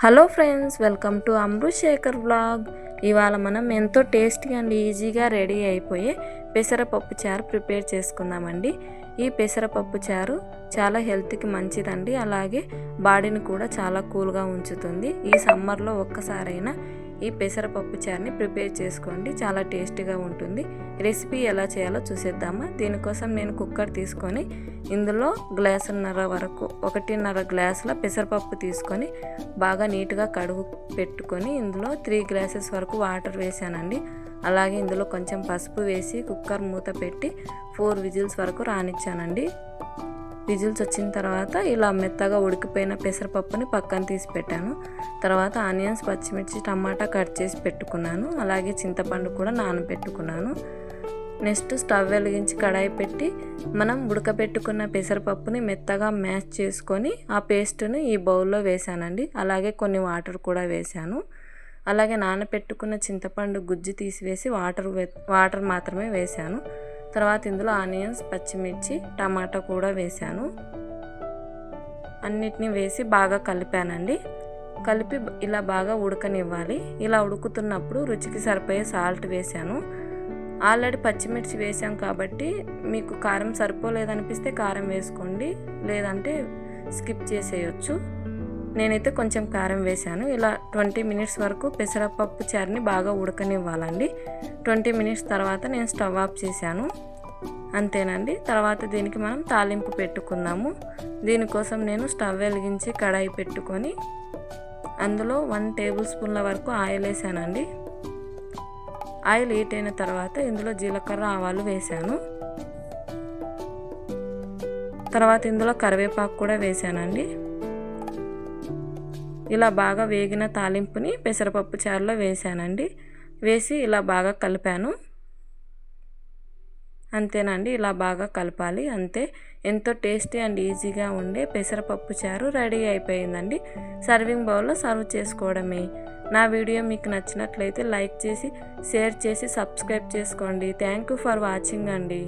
Hello friends, welcome to Amrit Shekhar vlog. ఇవాళ మనం ఎంతో టేస్టీ అండ్ ఈజీగా రెడీ అయిపోయే పెసరపప్పు చారు ప్రిపేర్ చేసుకుందామండి. ఈ పెసరపప్పు చారు చాలా హెల్త్కి మంచిదండి. అలాగే బాడీని కూడా చాలా కూల్గా ఉంచుతుంది. ఈ సమ్మర్లో ఒక్కసారైనా ఈ పెసరపప్పు చారుని ప్రిపేర్ చేసుకోండి, చాలా టేస్టీగా ఉంటుంది. రెసిపీ ఎలా చేయాలో చూసేద్దామా. దీనికోసం నేను కుక్కర్ తీసుకొని ఇందులో గ్లాసున్నర వరకు 1.5 గ్లాసుల పెసరపప్పు తీసుకొని బాగా నీట్గా కడుగు పెట్టుకొని ఇందులో 3 గ్లాసెస్ వరకు వాటర్ వేసానండి. అలాగే ఇందులో కొంచెం పసుపు వేసి కుక్కర్ మూత పెట్టి 4 విజిల్స్ వరకు రానిచ్చానండి. విజిల్స్ వచ్చిన తర్వాత ఇలా మెత్తగా ఉడికిపోయిన పెసరపప్పుని పక్కన తీసి పెట్టాను. తర్వాత ఆనియన్స్, పచ్చిమిర్చి, టమాటా కట్ చేసి పెట్టుకున్నాను. అలాగే చింతపండు కూడా నానబెట్టుకున్నాను. నెక్స్ట్ స్టవ్ వెలిగించి కడాయి పెట్టి మనం ఉడకబెట్టుకున్న పెసరపప్పుని మెత్తగా మ్యాష్ చేసుకొని ఆ పేస్ట్ని ఈ బౌల్లో వేసానండి. అలాగే కొన్ని వాటర్ కూడా వేసాను. అలాగే నానబెట్టుకున్న చింతపండు గుజ్జు తీసివేసి వాటర్ మాత్రమే వేసాను. తర్వాత ఇందులో ఆనియన్స్, పచ్చిమిర్చి, టమాటా కూడా వేసాను. అన్నిటినీ వేసి బాగా కలిపానండి. కలిపి ఇలా బాగా ఉడకనివ్వాలి. ఇలా ఉడుకుతున్నప్పుడు రుచికి సరిపోయే సాల్ట్ వేసాను. ఆల్రెడీ పచ్చిమిర్చి వేసాం కాబట్టి మీకు కారం సరిపోలేదనిపిస్తే కారం వేసుకోండి, లేదంటే స్కిప్ చేసేయచ్చు. నేనైతే కొంచెం కారం వేసాను. ఇలా 20 మినిట్స్ వరకు పెసరపప్పు చారుని బాగా ఉడకనివ్వాలండి. 20 మినిట్స్ తర్వాత నేను స్టవ్ ఆఫ్ చేశాను. అంతేనండి. తర్వాత దీనికి మనం తాలింపు పెట్టుకుందాము. దీనికోసం నేను స్టవ్ వెలిగించి కడాయి పెట్టుకొని అందులో 1 టేబుల్ స్పూన్ల వరకు ఆయిల్ వేసానండి. ఆయిల్ హీట్ అయిన తర్వాత ఇందులో జీలకర్ర, ఆవాలు వేసాను. తర్వాత ఇందులో కరివేపాకు కూడా వేసానండి. ఇలా బాగా వేగిన తాలింపుని పెసరపప్పు చారులో వేసానండి. వేసి ఇలా బాగా కలిపాను. అంతేనండి, ఇలా బాగా కలపాలి. అంతే, ఎంతో టేస్టీ అండ్ ఈజీగా ఉండే పెసరపప్పు చారు రెడీ అయిపోయిందండి. సర్వింగ్ బౌల్లో సర్వ్ చేసుకోవడమే. నా వీడియో మీకు నచ్చినట్లయితే లైక్ చేసి, షేర్ చేసి, సబ్స్క్రైబ్ చేసుకోండి. థ్యాంక్ యూ ఫర్ వాచింగ్ అండి.